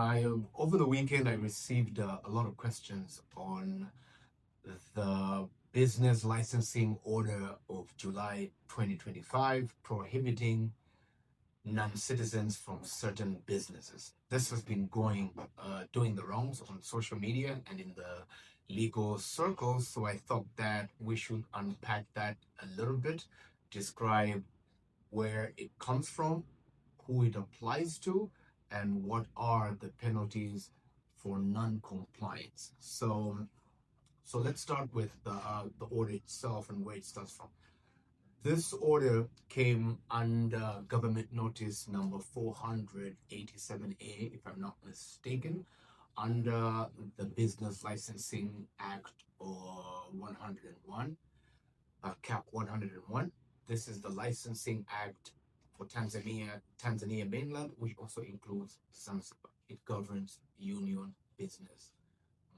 Over the weekend, I received a lot of questions on the business licensing order of July 2025 prohibiting non-citizens from certain businesses. This has been doing the rounds on social media and in the legal circles. So I thought that we should unpack that a little bit, describe where it comes from, who it applies to, and what are the penalties for non-compliance. So let's start with the order itself and where it starts from. This order came under government notice number 487A, if I'm not mistaken, under the Business Licensing Act or 101, Cap 101. This is the Licensing Act for Tanzania mainland, which also includes Zanzibar. It governs union business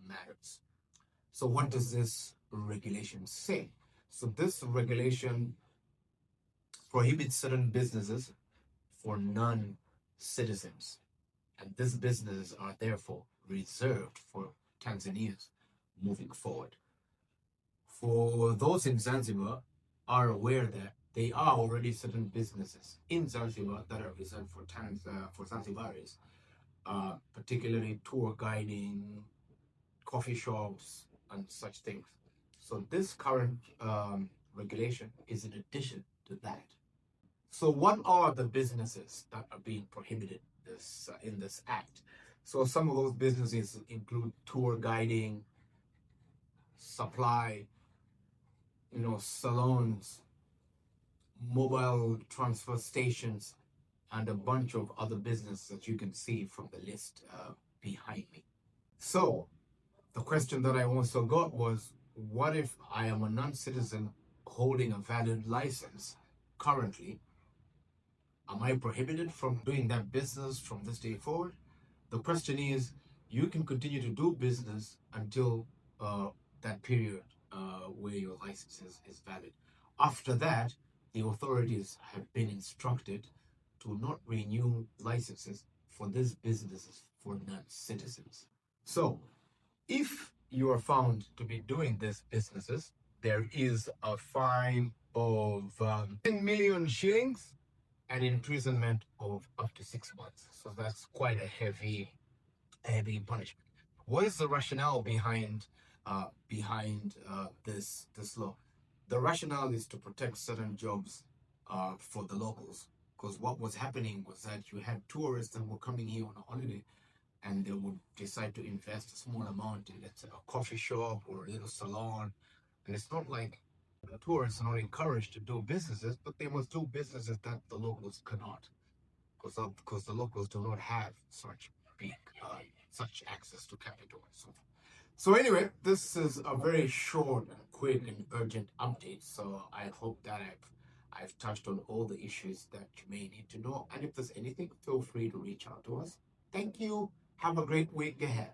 matters. So what does this regulation say? So this regulation prohibits certain businesses for non-citizens, and these businesses are therefore reserved for Tanzanians moving forward. For those in Zanzibar are aware that they are already certain businesses in Zanzibar that are reserved for Zanzibaris, particularly tour guiding, coffee shops, and such things. So this current regulation is in addition to that. So what are the businesses that are being prohibited in this act? So some of those businesses include tour guiding, supply, salons, mobile transfer stations, and a bunch of other businesses that you can see from the list behind me. So the question that I also got was, what if I am a non-citizen holding a valid license currently? Am I prohibited from doing that business from this day forward? The question is, you can continue to do business until that period where your license is valid. After that, the authorities have been instructed to not renew licenses for these businesses for non-citizens. So, if you are found to be doing these businesses, there is a fine of 10 million shillings and imprisonment of up to 6 months. So that's quite a heavy punishment. What is the rationale behind this law? The rationale is to protect certain jobs for the locals. Because what was happening was that you had tourists that were coming here on a holiday, and they would decide to invest a small amount in, let's say, a coffee shop or a little salon. And it's not like the tourists are not encouraged to do businesses, but they must do businesses that the locals cannot, because the locals do not have such access to capital and so forth. So anyway, this is a very short and quick and urgent update. So I hope that I've touched on all the issues that you may need to know. And if there's anything, feel free to reach out to us. Thank you. Have a great week ahead.